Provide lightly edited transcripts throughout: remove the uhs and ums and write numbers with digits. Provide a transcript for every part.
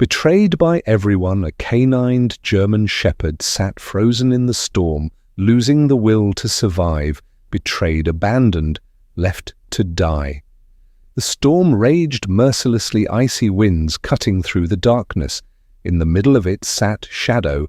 Betrayed by everyone, a canined German shepherd sat frozen in the storm, losing the will to survive, betrayed, abandoned, left to die. The storm raged mercilessly, icy winds cutting through the darkness. In the middle of it sat Shadow,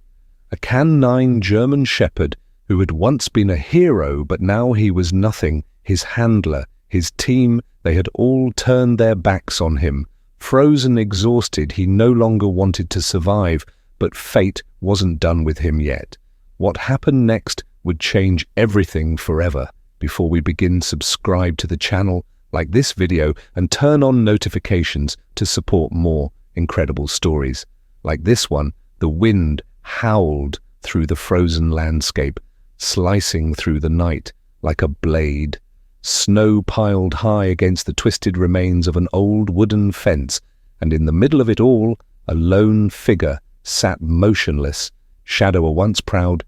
a canine German shepherd who had once been a hero, but now he was nothing. His handler, his team, they had all turned their backs on him. Frozen, exhausted, he no longer wanted to survive, but fate wasn't done with him yet. What happened next would change everything forever. Before we begin, subscribe to the channel, like this video, and turn on notifications to support more incredible stories. Like this one, the wind howled through the frozen landscape, slicing through the night like a blade. Snow piled high against the twisted remains of an old wooden fence, and in the middle of it all, a lone figure sat motionless. Shadow, a once proud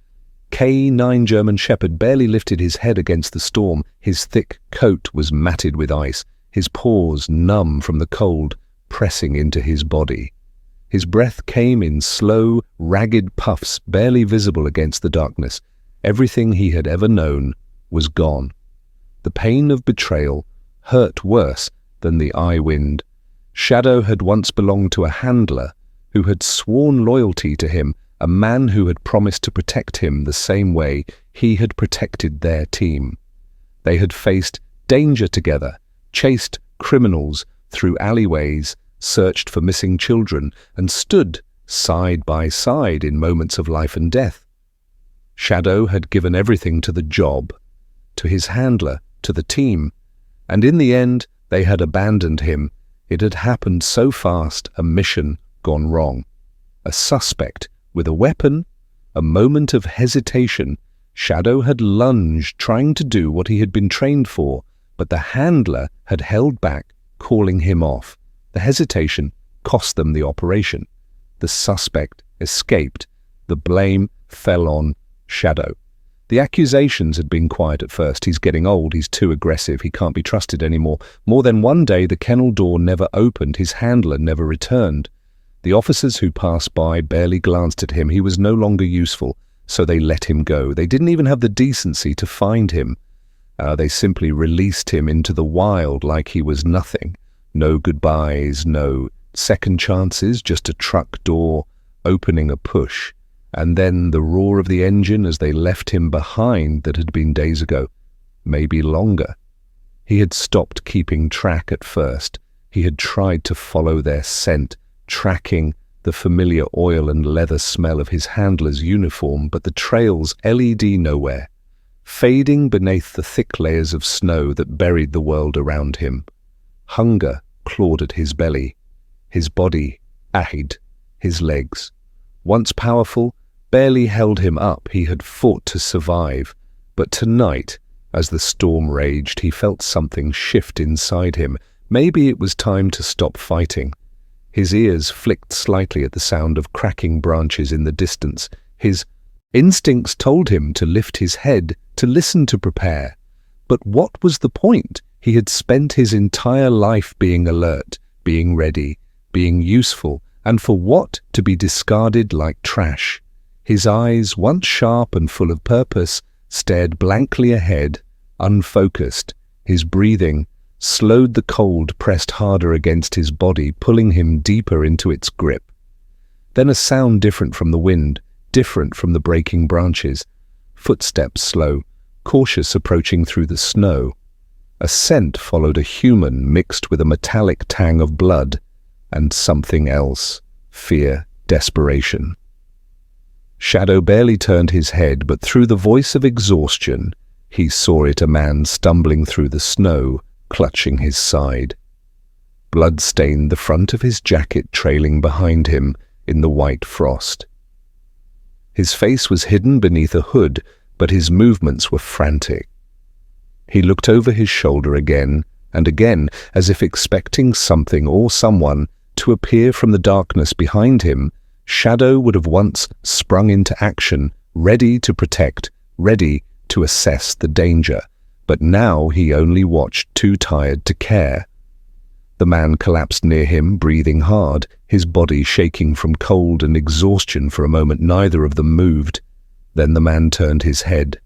K9 German shepherd, barely lifted his head against the storm. His thick coat was matted with ice, his paws numb from the cold, pressing into his body. His breath came in slow, ragged puffs, barely visible against the darkness. Everything he had ever known was gone. The pain of betrayal hurt worse than the eye wind. Shadow had once belonged to a handler who had sworn loyalty to him, a man who had promised to protect him the same way he had protected their team. They had faced danger together, chased criminals through alleyways, searched for missing children, and stood side by side in moments of life and death. Shadow had given everything to the job, to his handler, to the team, and in the end they had abandoned him. It had happened so fast, a mission gone wrong. A suspect with a weapon, a moment of hesitation. Shadow had lunged, trying to do what he had been trained for, but the handler had held back, calling him off. The hesitation cost them the operation. The suspect escaped. The blame fell on Shadow. The accusations had been quiet at first. He's getting old, he's too aggressive, he can't be trusted anymore. More than one day, the kennel door never opened, his handler never returned. The officers who passed by barely glanced at him. He was no longer useful, so they let him go. They didn't even have the decency to find him. They simply released him into the wild like he was nothing. No goodbyes, no second chances, just a truck door opening a push. And then the roar of the engine as they left him behind that had been days ago, maybe longer. He had stopped keeping track at first. He had tried to follow their scent, tracking the familiar oil and leather smell of his handler's uniform, but the trails led nowhere, fading beneath the thick layers of snow that buried the world around him. Hunger clawed at his belly. His body ached, his legs, once powerful, barely held him up. He had fought to survive, but tonight, as the storm raged, he felt something shift inside him. Maybe it was time to stop fighting. His ears flicked slightly at the sound of cracking branches in the distance. His instincts told him to lift his head, to listen, to prepare. But what was the point? He had spent his entire life being alert, being ready, being useful, and for what? To be discarded like trash. His eyes, once sharp and full of purpose, stared blankly ahead, unfocused. His breathing slowed, the cold pressed harder against his body, pulling him deeper into its grip. Then a sound different from the wind, different from the breaking branches. Footsteps slow, cautious, approaching through the snow. A scent followed, a human mixed with a metallic tang of blood, and something else, fear, desperation. Shadow barely turned his head, but through the voice of exhaustion, he saw it, a man stumbling through the snow, clutching his side. Blood stained the front of his jacket, trailing behind him in the white frost. His face was hidden beneath a hood, but his movements were frantic. He looked over his shoulder again and again, as if expecting something or someone to appear from the darkness behind him. Shadow would have once sprung into action, ready to protect, ready to assess the danger. But now he only watched, too tired to care. The man collapsed near him, breathing hard, his body shaking from cold and exhaustion. For a moment neither of them moved. Then the man turned his head,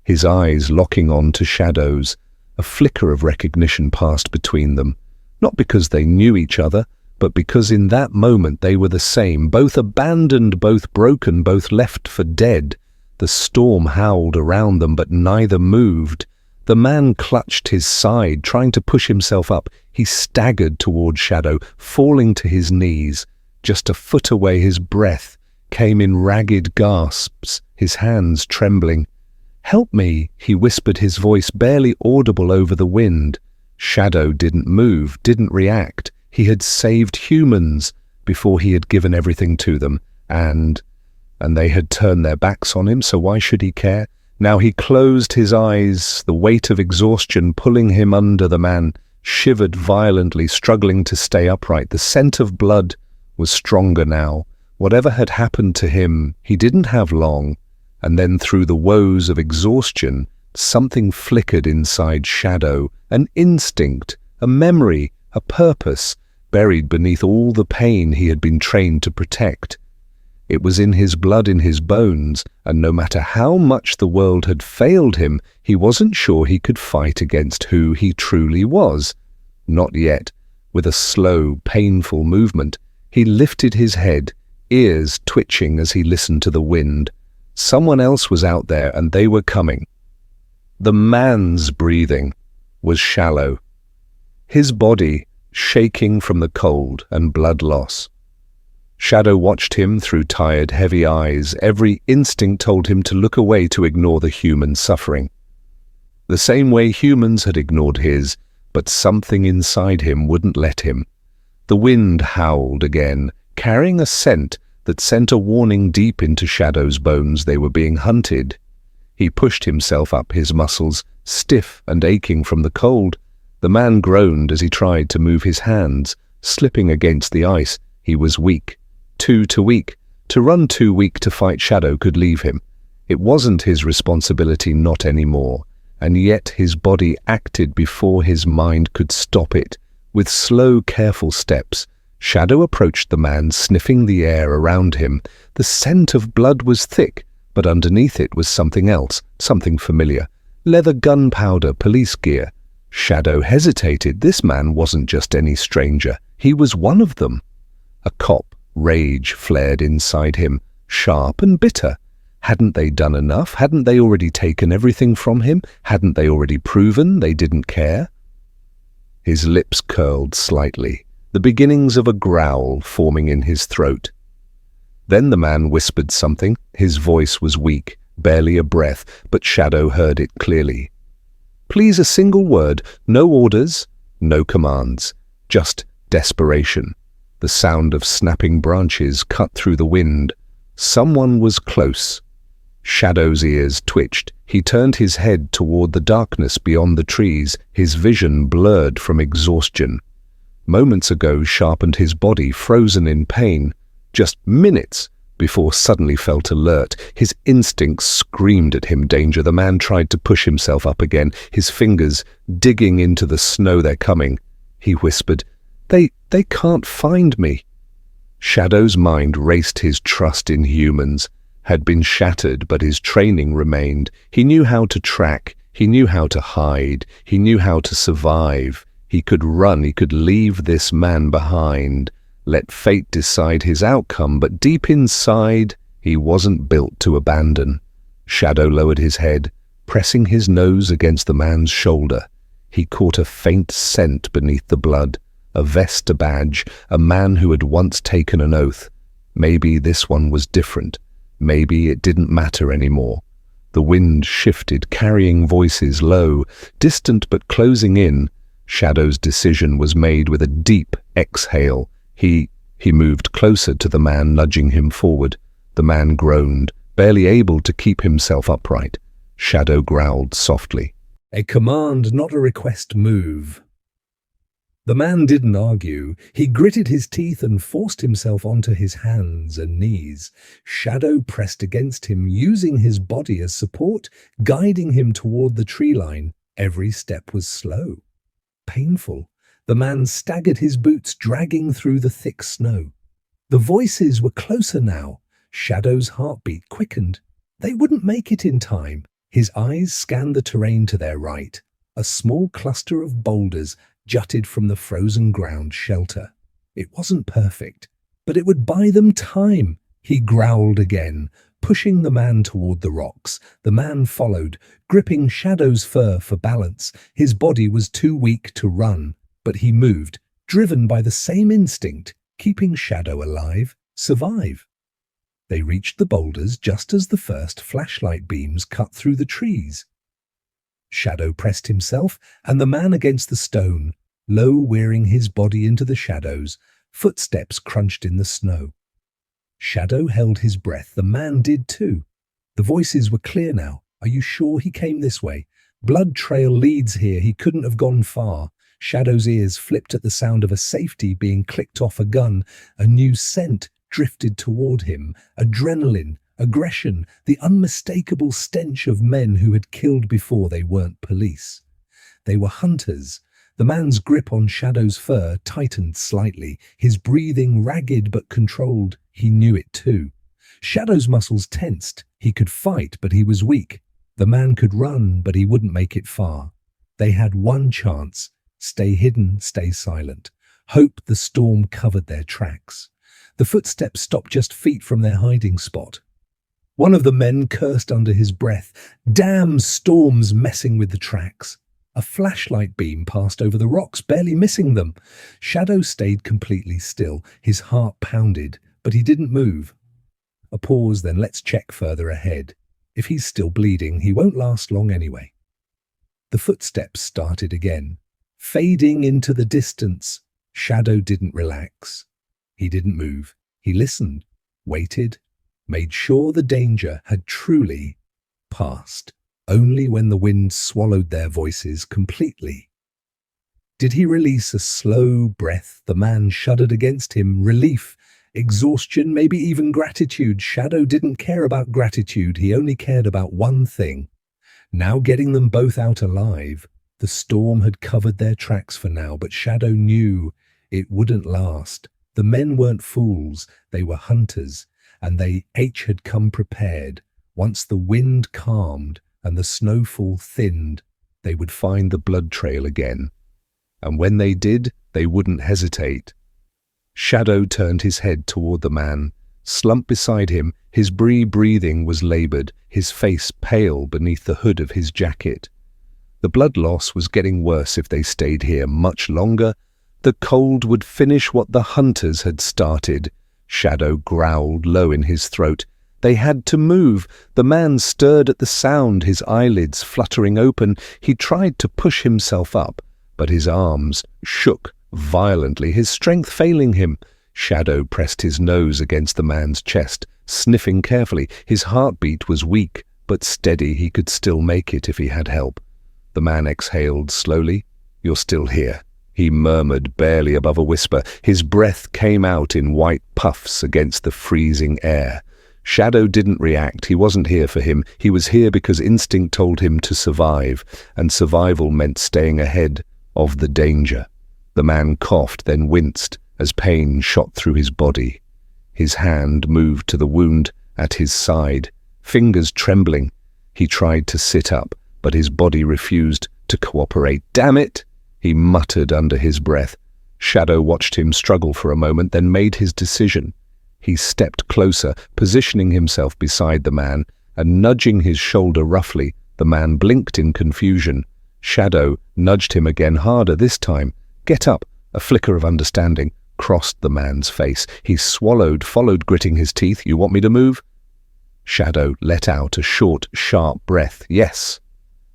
his eyes locking on to Shadow's. A flicker of recognition passed between them, not because they knew each other, but because in that moment they were the same, both abandoned, both broken, both left for dead. The storm howled around them, but neither moved. The man clutched his side, trying to push himself up. He staggered toward Shadow, falling to his knees. Just a foot away, his breath came in ragged gasps, his hands trembling. "Help me," he whispered, his voice barely audible over the wind. Shadow didn't move, didn't react. He had saved humans before he had given everything to them, and they had turned their backs on him, so why should he care? Now he closed his eyes, the weight of exhaustion pulling him under. The man shivered violently, struggling to stay upright. The scent of blood was stronger now. Whatever had happened to him, he didn't have long. And then through the woes of exhaustion, something flickered inside Shadow, an instinct, a memory, a purpose, buried beneath all the pain he had been trained to protect. It was in his blood, in his bones, and no matter how much the world had failed him, he wasn't sure he could fight against who he truly was. Not yet. With a slow, painful movement, he lifted his head, ears twitching as he listened to the wind. Someone else was out there, and they were coming. The man's breathing was shallow, his body shaking from the cold and blood loss. Shadow watched him through tired, heavy eyes. Every instinct told him to look away, to ignore the human suffering. The same way humans had ignored his, but something inside him wouldn't let him. The wind howled again, carrying a scent that sent a warning deep into Shadow's bones. They were being hunted. He pushed himself up, his muscles stiff and aching from the cold. The man groaned as he tried to move his hands, slipping against the ice. He was weak, too weak. To run too weak to fight Shadow could leave him. It wasn't his responsibility, not anymore. And yet his body acted before his mind could stop it. With slow, careful steps, Shadow approached the man, sniffing the air around him. The scent of blood was thick, but underneath it was something else, something familiar. Leather, gunpowder, police gear. Shadow hesitated. This man wasn't just any stranger. He was one of them. A cop. Rage flared inside him, sharp and bitter. Hadn't they done enough? Hadn't they already taken everything from him? Hadn't they already proven they didn't care? His lips curled slightly, the beginnings of a growl forming in his throat. Then the man whispered something. His voice was weak, barely a breath, but Shadow heard it clearly. "Please, a single word. No orders, no commands. Just desperation." The sound of snapping branches cut through the wind. Someone was close. Shadow's ears twitched. He turned his head toward the darkness beyond the trees, his vision blurred from exhaustion. Moments ago sharpened his body, frozen in pain. Just minutes before suddenly felt alert. His instincts screamed at him danger. The man tried to push himself up again, his fingers digging into the snow. "They're coming," he whispered. They can't find me." Shadow's mind raced. His trust in humans had been shattered, but his training remained. He knew how to track, he knew how to hide, he knew how to survive. He could run, he could leave this man behind. Let fate decide his outcome, but deep inside, he wasn't built to abandon. Shadow lowered his head, pressing his nose against the man's shoulder. He caught a faint scent beneath the blood. A vest, a badge, a man who had once taken an oath. Maybe this one was different. Maybe it didn't matter anymore. The wind shifted, carrying voices low, distant but closing in. Shadow's decision was made with a deep exhale. He moved closer to the man, nudging him forward. The man groaned, barely able to keep himself upright. Shadow growled softly. "A command, not a request. Move." The man didn't argue. He gritted his teeth and forced himself onto his hands and knees. Shadow pressed against him, using his body as support, guiding him toward the tree line. Every step was slow, painful. The man staggered, his boots dragging through the thick snow. The voices were closer now. Shadow's heartbeat quickened. They wouldn't make it in time. His eyes scanned the terrain to their right. A small cluster of boulders jutted from the frozen ground shelter. It wasn't perfect, but it would buy them time. He growled again, pushing the man toward the rocks. The man followed, gripping Shadow's fur for balance. His body was too weak to run, but he moved, driven by the same instinct, keeping Shadow alive, survive. They reached the boulders just as the first flashlight beams cut through the trees. Shadow pressed himself and the man against the stone, low wearing his body into the shadows. Footsteps crunched in the snow. Shadow held his breath. The man did too. The voices were clear now. Are you sure he came this way? Blood trail leads here. He couldn't have gone far. Shadow's ears flipped at the sound of a safety being clicked off a gun. A new scent drifted toward him. Adrenaline, aggression, the unmistakable stench of men who had killed before they weren't police. They were hunters. The man's grip on Shadow's fur tightened slightly, his breathing ragged but controlled. He knew it too. Shadow's muscles tensed. He could fight, but he was weak. The man could run, but he wouldn't make it far. They had one chance. Stay hidden, stay silent. Hope the storm covered their tracks. The footsteps stopped just feet from their hiding spot. One of the men cursed under his breath. Damn storms messing with the tracks. A flashlight beam passed over the rocks, barely missing them. Shadow stayed completely still. His heart pounded, but he didn't move. A pause, then let's check further ahead. If he's still bleeding, he won't last long anyway. The footsteps started again, fading into the distance. Shadow didn't relax. He didn't move. He listened, waited, made sure the danger had truly passed. Only when the wind swallowed their voices completely did he release a slow breath. The man shuddered against him. Relief, exhaustion, maybe even gratitude. Shadow didn't care about gratitude. He only cared about one thing. Now getting them both out alive. The storm had covered their tracks for now, but Shadow knew it wouldn't last. The men weren't fools. They were hunters, and they each had come prepared. Once the wind calmed and the snowfall thinned, they would find the blood trail again. And when they did, they wouldn't hesitate. Shadow turned his head toward the man, slumped beside him. His breathing was labored, his face pale beneath the hood of his jacket. The blood loss was getting worse if they stayed here much longer. The cold would finish what the hunters had started. Shadow growled low in his throat. They had to move. The man stirred at the sound, his eyelids fluttering open. He tried to push himself up, but his arms shook violently, his strength failing him. Shadow pressed his nose against the man's chest, sniffing carefully. His heartbeat was weak, but steady. He could still make it if he had help. The man exhaled slowly. "You're still here," he murmured, barely above a whisper. His breath came out in white puffs against the freezing air. Shadow didn't react. He wasn't here for him. He was here because instinct told him to survive, and survival meant staying ahead of the danger. The man coughed, then winced as pain shot through his body. His hand moved to the wound at his side, fingers trembling. He tried to sit up, but his body refused to cooperate. "Damn it!" he muttered under his breath. Shadow watched him struggle for a moment, then made his decision. He stepped closer, positioning himself beside the man, and nudging his shoulder roughly. The man blinked in confusion. Shadow nudged him again, harder this time. "Get up!" A flicker of understanding crossed the man's face. He swallowed, followed, gritting his teeth. "You want me to move?" Shadow let out a short, sharp breath. "Yes."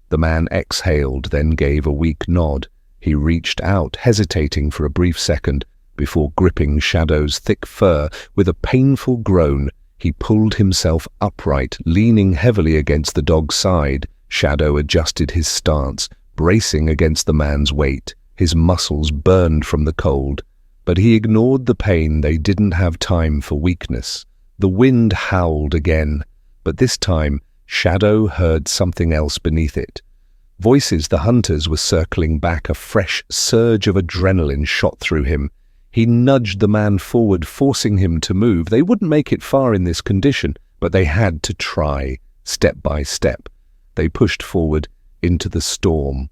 The man exhaled, then gave a weak nod. He reached out, hesitating for a brief second, before gripping Shadow's thick fur. With a painful groan, he pulled himself upright, leaning heavily against the dog's side. Shadow adjusted his stance, bracing against the man's weight. His muscles burned from the cold, but he ignored the pain. They didn't have time for weakness. The wind howled again, but this time Shadow heard something else beneath it. Voices. The hunters were circling back. A fresh surge of adrenaline shot through him. He nudged the man forward, forcing him to move. They wouldn't make it far in this condition, but they had to try, step by step. They pushed forward into the storm.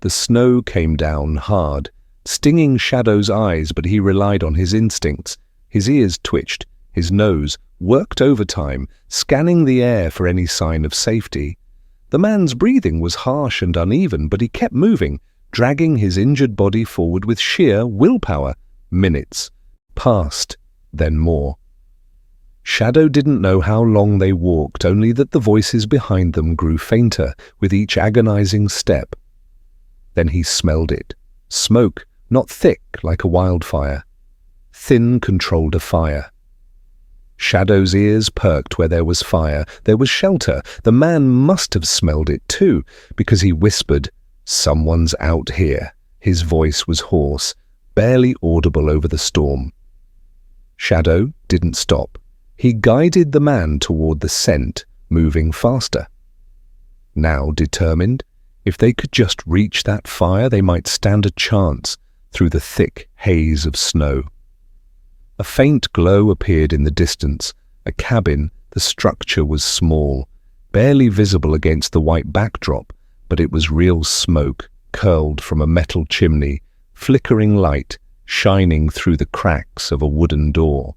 The snow came down hard, stinging Shadow's eyes, but he relied on his instincts. His ears twitched, his nose worked overtime, scanning the air for any sign of safety. The man's breathing was harsh and uneven, but he kept moving, dragging his injured body forward with sheer willpower. Minutes passed, then more. Shadow didn't know how long they walked, only that the voices behind them grew fainter with each agonizing step. Then he smelled it. Smoke, not thick like a wildfire. Thin, controlled afire. Shadow's ears perked where there was fire. There was shelter. The man must have smelled it too, because he whispered, "Someone's out here." His voice was hoarse, barely audible over the storm. Shadow didn't stop. He guided the man toward the scent, moving faster. Now determined, if they could just reach that fire, they might stand a chance through the thick haze of snow. A faint glow appeared in the distance. A cabin. The structure was small, barely visible against the white backdrop, but it was real smoke, curled from a metal chimney, flickering light shining through the cracks of a wooden door.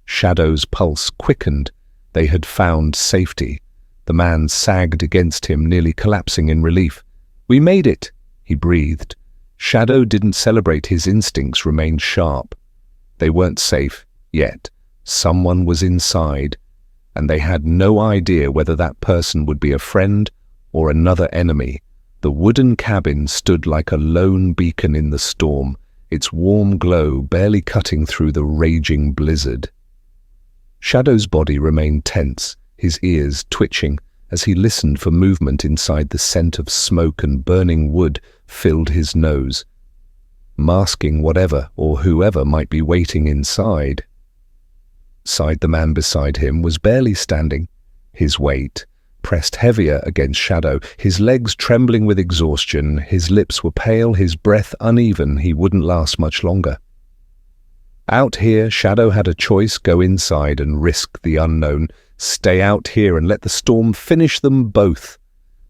Shadow's pulse quickened. They had found safety. The man sagged against him, nearly collapsing in relief. "We made it," he breathed. Shadow didn't celebrate. His instincts remained sharp. They weren't safe yet. Someone was inside, and they had no idea whether that person would be a friend or another enemy. The wooden cabin stood like a lone beacon in the storm, its warm glow barely cutting through the raging blizzard. Shadow's body remained tense, his ears twitching, as he listened for movement inside. The scent of smoke and burning wood filled his nose, masking whatever or whoever might be waiting inside. The man beside him was barely standing, his weight pressed heavier against Shadow, his legs trembling with exhaustion, his lips were pale, his breath uneven. He wouldn't last much longer. Out here, Shadow had a choice: go inside and risk the unknown, stay out here and let the storm finish them both.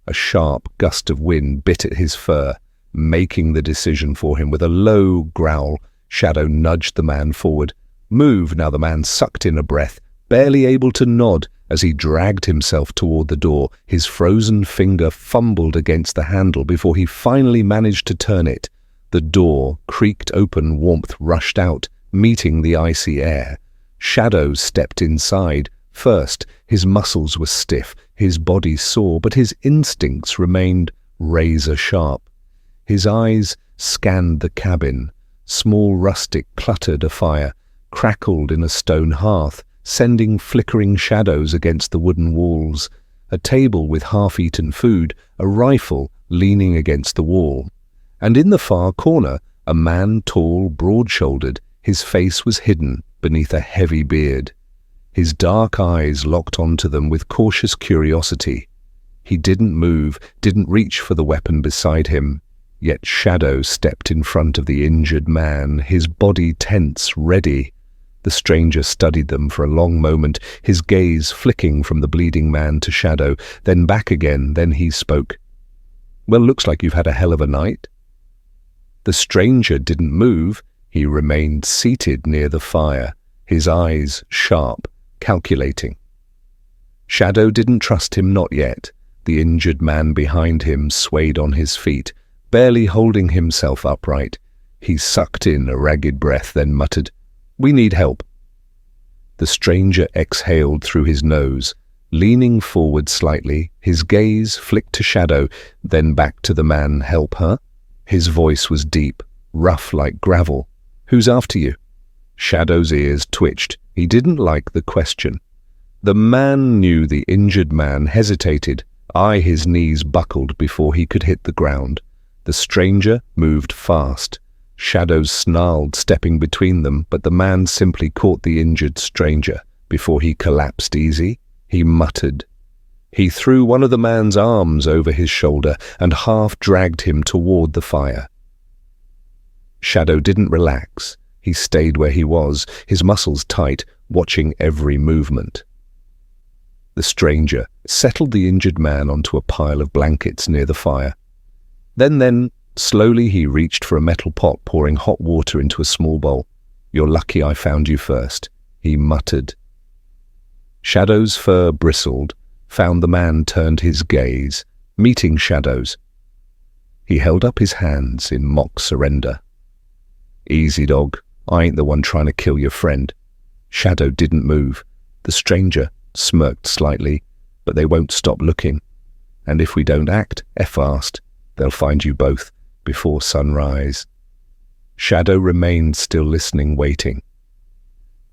A sharp gust of wind bit at his fur, making the decision for him. With a low growl, Shadow nudged the man forward. "Move!" Now the man sucked in a breath, barely able to nod as he dragged himself toward the door. His frozen finger fumbled against the handle before he finally managed to turn it. The door creaked open, warmth rushed out, meeting the icy air. Shadow stepped inside. First, his muscles were stiff, his body sore, but his instincts remained razor-sharp. His eyes scanned the cabin. Small rustic cluttered afire, crackled in a stone hearth, sending flickering shadows against the wooden walls. A table with half-eaten food, a rifle leaning against the wall. And in the far corner, a man, tall, broad-shouldered. His face was hidden beneath a heavy beard. His dark eyes locked onto them with cautious curiosity. He didn't move, didn't reach for the weapon beside him. Yet Shadow stepped in front of the injured man, his body tense, ready. The stranger studied them for a long moment, his gaze flicking from the bleeding man to Shadow, then back again. Then he spoke. "Well, looks like you've had a hell of a night." The stranger didn't move. He remained seated near the fire, his eyes sharp, calculating. Shadow didn't trust him, not yet. The injured man behind him swayed on his feet, barely holding himself upright. He sucked in a ragged breath, then muttered, "We need help." The stranger exhaled through his nose, leaning forward slightly. His gaze flicked to Shadow, then back to the man. "Help, huh?" His voice was deep, rough like gravel. "Who's after you?" Shadow's ears twitched. He didn't like the question. The man knew. The injured man hesitated. His knees buckled before he could hit the ground. The stranger moved fast. Shadow snarled, stepping between them, but the man simply caught the injured stranger before he collapsed easy. He muttered. He threw one of the man's arms over his shoulder and half dragged him toward the fire. Shadow didn't relax. He stayed where he was, his muscles tight, watching every movement. The stranger settled the injured man onto a pile of blankets near the fire. Then, slowly he reached for a metal pot, pouring hot water into a small bowl. "You're lucky I found you first," he muttered. Shadow's fur bristled, found the man turned his gaze, meeting Shadow's. He held up his hands in mock surrender. "Easy, dog. I ain't the one trying to kill your friend." Shadow didn't move. The stranger smirked slightly, "But they won't stop looking. And if we don't act, fast, they'll find you both before sunrise." Shadow remained still listening, waiting.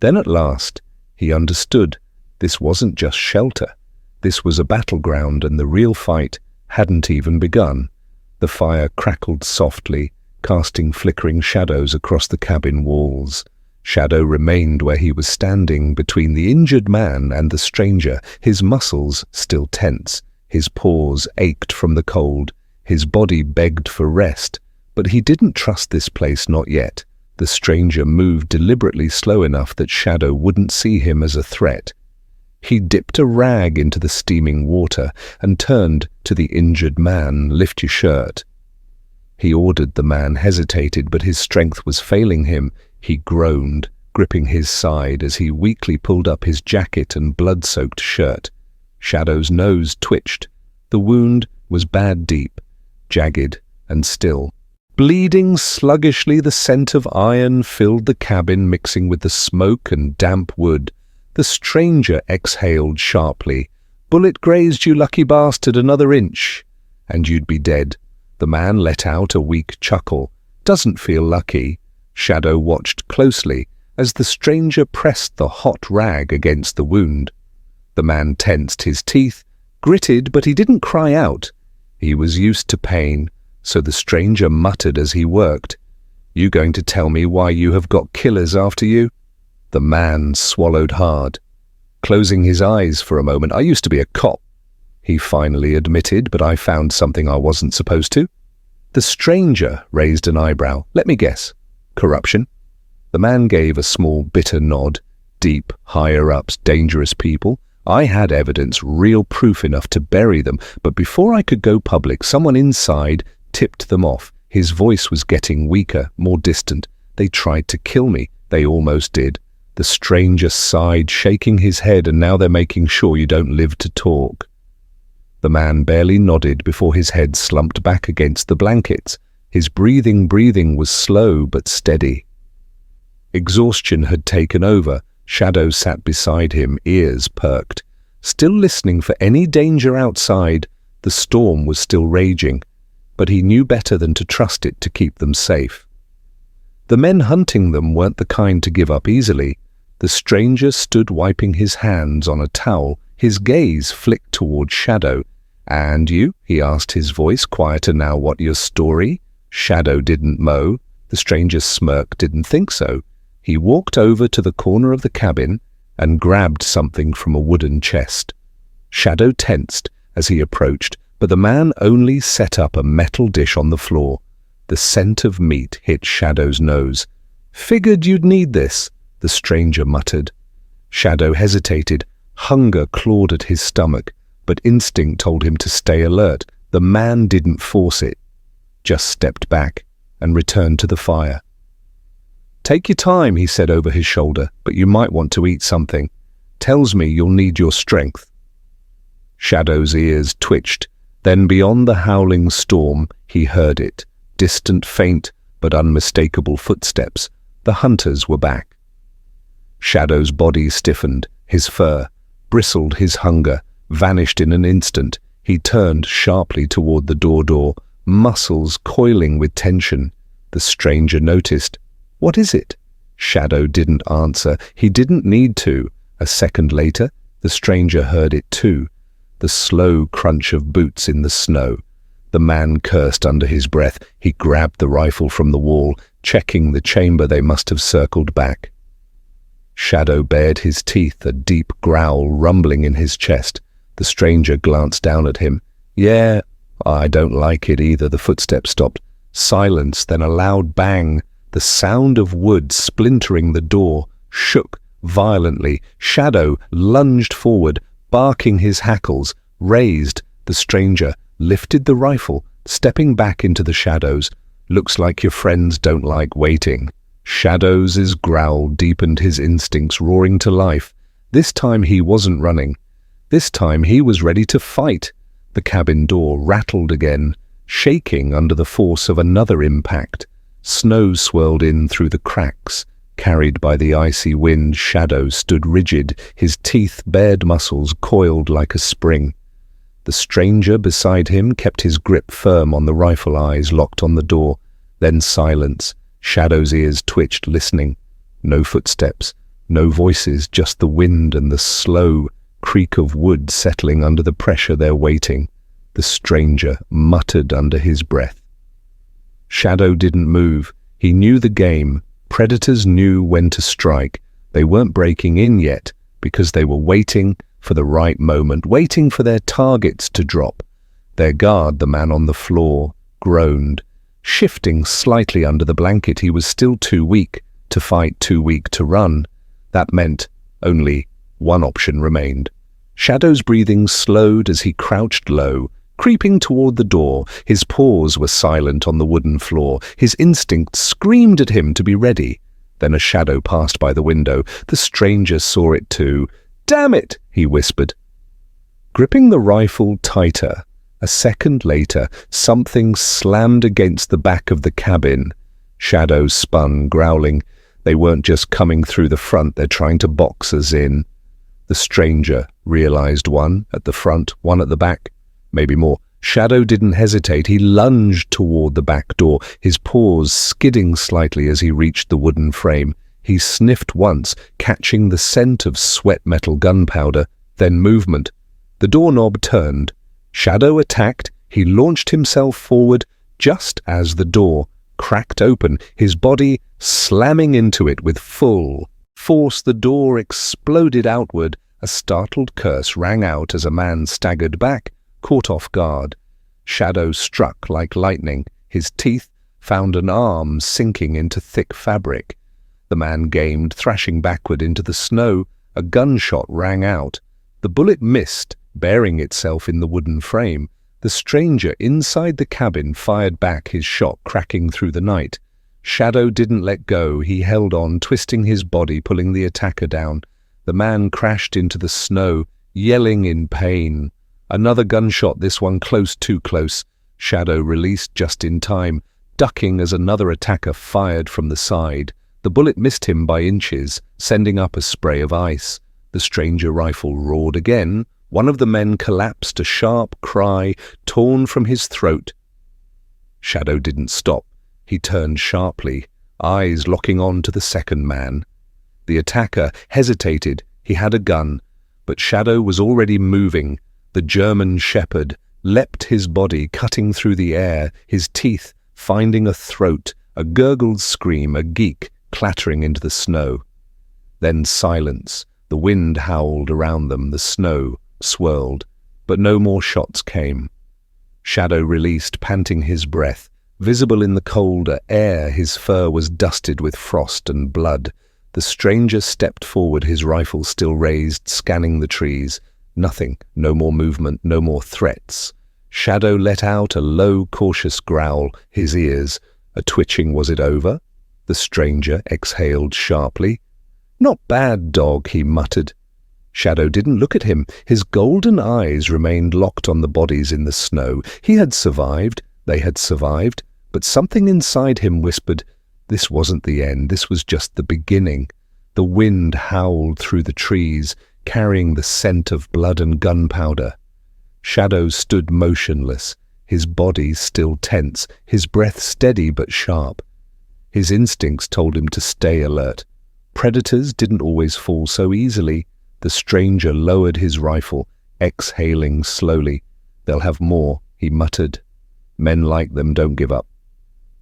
Then at last, he understood this wasn't just shelter. This was a battleground, and the real fight hadn't even begun. The fire crackled softly, casting flickering shadows across the cabin walls. Shadow remained where he was standing, between the injured man and the stranger, his muscles still tense. His paws ached from the cold. His body begged for rest. But he didn't trust this place, not yet. The stranger moved deliberately slow enough that Shadow wouldn't see him as a threat. He dipped a rag into the steaming water and turned to the injured man. "Lift your shirt." He ordered. The man hesitated, but his strength was failing him. He groaned, gripping his side as he weakly pulled up his jacket and blood-soaked shirt. Shadow's nose twitched. The wound was bad deep, jagged and still. Bleeding sluggishly, the scent of iron filled the cabin, mixing with the smoke and damp wood. The stranger exhaled sharply. "Bullet grazed you, lucky bastard, another inch, and you'd be dead." The man let out a weak chuckle. "Doesn't feel lucky." Shadow watched closely as the stranger pressed the hot rag against the wound. The man tensed his teeth, gritted, but he didn't cry out. He was used to pain, so the stranger muttered as he worked. "You going to tell me why you have got killers after you?" The man swallowed hard, closing his eyes for a moment. "I used to be a cop," he finally admitted, "but I found something I wasn't supposed to." The stranger raised an eyebrow. "Let me guess. Corruption?" The man gave a small, bitter nod. "Deep, higher-ups, dangerous people. I had evidence, real proof enough to bury them, but before I could go public, someone inside tipped them off." His voice was getting weaker, more distant. "They tried to kill me. They almost did." The stranger sighed, shaking his head, "And now they're making sure you don't live to talk." The man barely nodded before his head slumped back against the blankets. His breathing was slow but steady. Exhaustion had taken over. Shadow sat beside him, ears perked. Still listening for any danger outside. The storm was still raging, but he knew better than to trust it to keep them safe. The men hunting them weren't the kind to give up easily. The stranger stood wiping his hands on a towel. His gaze flicked toward Shadow. "And you?" he asked, his voice quieter now. "What, your story?" Shadow didn't mow. The stranger's smirk didn't think so. He walked over to the corner of the cabin and grabbed something from a wooden chest. Shadow tensed as he approached, but the man only set up a metal dish on the floor. The scent of meat hit Shadow's nose. "Figured you'd need this," the stranger muttered. Shadow hesitated. Hunger clawed at his stomach, but instinct told him to stay alert. The man didn't force it, just stepped back and returned to the fire. "Take your time," he said over his shoulder, "but you might want to eat something. Tells me you'll need your strength." Shadow's ears twitched. Then beyond the howling storm, he heard it. Distant, faint, but unmistakable footsteps. The hunters were back. Shadow's body stiffened. His fur bristled. His hunger vanished in an instant. He turned sharply toward the door, muscles coiling with tension. The stranger noticed. "What is it?" Shadow didn't answer. He didn't need to. A second later, the stranger heard it too. The slow crunch of boots in the snow. The man cursed under his breath. He grabbed the rifle from the wall, checking the chamber. They must have circled back. Shadow bared his teeth, a deep growl rumbling in his chest. The stranger glanced down at him. "Yeah, I don't like it either." The footsteps stopped. Silence, then a loud bang. The sound of wood splintering the door shook violently. Shadow lunged forward, barking his hackles. Raised, the stranger lifted the rifle, stepping back into the shadows. "Looks like your friends don't like waiting." Shadow's growl deepened, his instincts roaring to life. This time he wasn't running. This time he was ready to fight. The cabin door rattled again, shaking under the force of another impact. Snow swirled in through the cracks. Carried by the icy wind, Shadow stood rigid, his teeth-bared muscles coiled like a spring. The stranger beside him kept his grip firm on the rifle, eyes locked on the door. Then silence. Shadow's ears twitched, listening. No footsteps, no voices, just the wind and the slow creak of wood settling under the pressure there waiting. The stranger muttered under his breath. Shadow didn't move. He knew the game. Predators knew when to strike. They weren't breaking in yet, because they were waiting for the right moment, waiting for their targets to drop. Their guard, the man on the floor, groaned. Shifting slightly under the blanket, he was still too weak to fight, too weak to run. That meant only one option remained. Shadow's breathing slowed as he crouched low, creeping toward the door. His paws were silent on the wooden floor. His instinct screamed at him to be ready. Then a shadow passed by the window. The stranger saw it too. "Damn it!" he whispered. Gripping the rifle tighter, a second later, something slammed against the back of the cabin. Shadow spun, growling. They weren't just coming through the front, they're trying to box us in. The stranger realized, one at the front, one at the back. Maybe more. Shadow didn't hesitate. He lunged toward the back door, his paws skidding slightly as he reached the wooden frame. He sniffed once, catching the scent of sweat metal gunpowder, then movement. The doorknob turned. Shadow attacked. He launched himself forward just as the door cracked open, his body slamming into it with full force. The door exploded outward. A startled curse rang out as a man staggered back, caught off guard. Shadow struck like lightning. His teeth found an arm sinking into thick fabric. The man gamed, thrashing backward into the snow. A gunshot rang out. The bullet missed, burying itself in the wooden frame. The stranger inside the cabin fired back, his shot cracking through the night. Shadow didn't let go. He held on, twisting his body, pulling the attacker down. The man crashed into the snow, yelling in pain. Another gunshot, this one close, too close. Shadow released just in time, ducking as another attacker fired from the side. The bullet missed him by inches, sending up a spray of ice. The stranger rifle roared again. One of the men collapsed, a sharp cry torn from his throat. Shadow didn't stop. He turned sharply, eyes locking on to the second man. The attacker hesitated. He had a gun, but Shadow was already moving. The German shepherd leapt his body, cutting through the air, his teeth finding a throat, a gurgled scream, a geek clattering into the snow. Then silence. The wind howled around them, the snow swirled, but no more shots came. Shadow released, panting his breath. Visible in the colder air, his fur was dusted with frost and blood. The stranger stepped forward, his rifle still raised, scanning the trees. Nothing, no more movement, no more threats. Shadow let out a low, cautious growl, his ears. A twitching. Was it over? The stranger exhaled sharply. "Not bad, dog," he muttered. Shadow didn't look at him. His golden eyes remained locked on the bodies in the snow. He had survived. They had survived. But something inside him whispered, this wasn't the end. This was just the beginning. The wind howled through the trees, carrying the scent of blood and gunpowder. Shadow stood motionless, his body still tense, his breath steady but sharp. His instincts told him to stay alert. Predators didn't always fall so easily. The stranger lowered his rifle, exhaling slowly. "They'll have more," he muttered. "Men like them don't give up."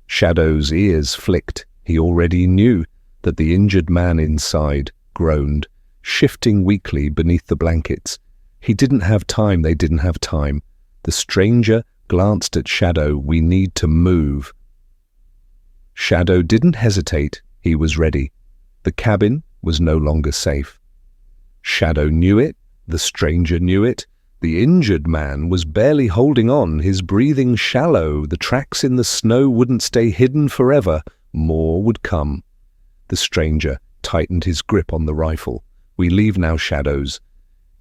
Shadow's ears flicked. He already knew that the injured man inside groaned, shifting weakly beneath the blankets. He didn't have time. They didn't have time. The stranger glanced at Shadow. "We need to move." Shadow didn't hesitate. He was ready. The cabin was no longer safe. Shadow knew it. The stranger knew it. The injured man was barely holding on, his breathing shallow. The tracks in the snow wouldn't stay hidden forever. More would come. The stranger tightened his grip on the rifle. "We leave now, Shadows."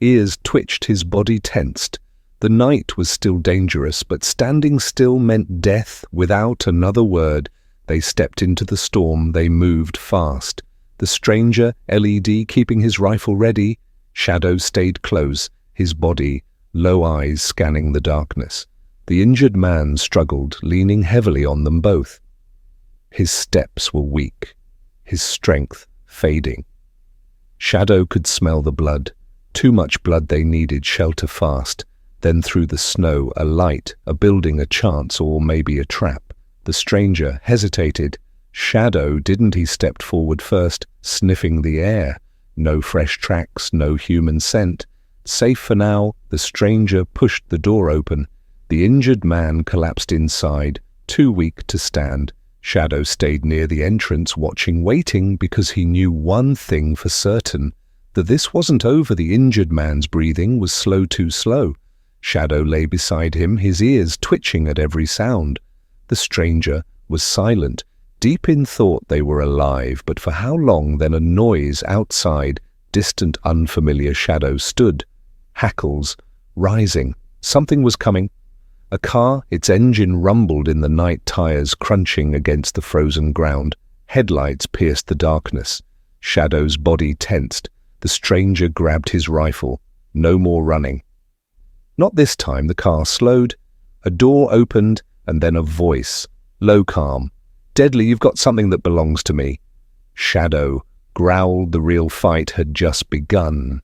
Ears twitched, his body tensed. The night was still dangerous, but standing still meant death. Without another word, they stepped into the storm. They moved fast. The stranger, LED, keeping his rifle ready. Shadow stayed close, his body, low eyes scanning the darkness. The injured man struggled, leaning heavily on them both. His steps were weak, his strength fading. Shadow could smell the blood. Too much blood. They needed shelter fast. Then through the snow, a light, a building, a chance, or maybe a trap. The stranger hesitated. Shadow didn't. He stepped forward first, sniffing the air. No fresh tracks, no human scent. Safe for now, the stranger pushed the door open. The injured man collapsed inside, too weak to stand. Shadow stayed near the entrance, watching, waiting, because he knew one thing for certain, that this wasn't over. The injured man's breathing was slow, too slow. Shadow lay beside him, his ears twitching at every sound. The stranger was silent. Deep in thought they were alive, but for how long? Then a noise outside, distant, unfamiliar. Shadow stood, hackles rising. Something was coming. A car, its engine rumbled in the night, tires crunching against the frozen ground. Headlights pierced the darkness. Shadow's body tensed. The stranger grabbed his rifle. No more running. Not this time. The car slowed. A door opened, and then a voice, low, calm. "Deadly, you've got something that belongs to me." Shadow growled. The real fight had just begun.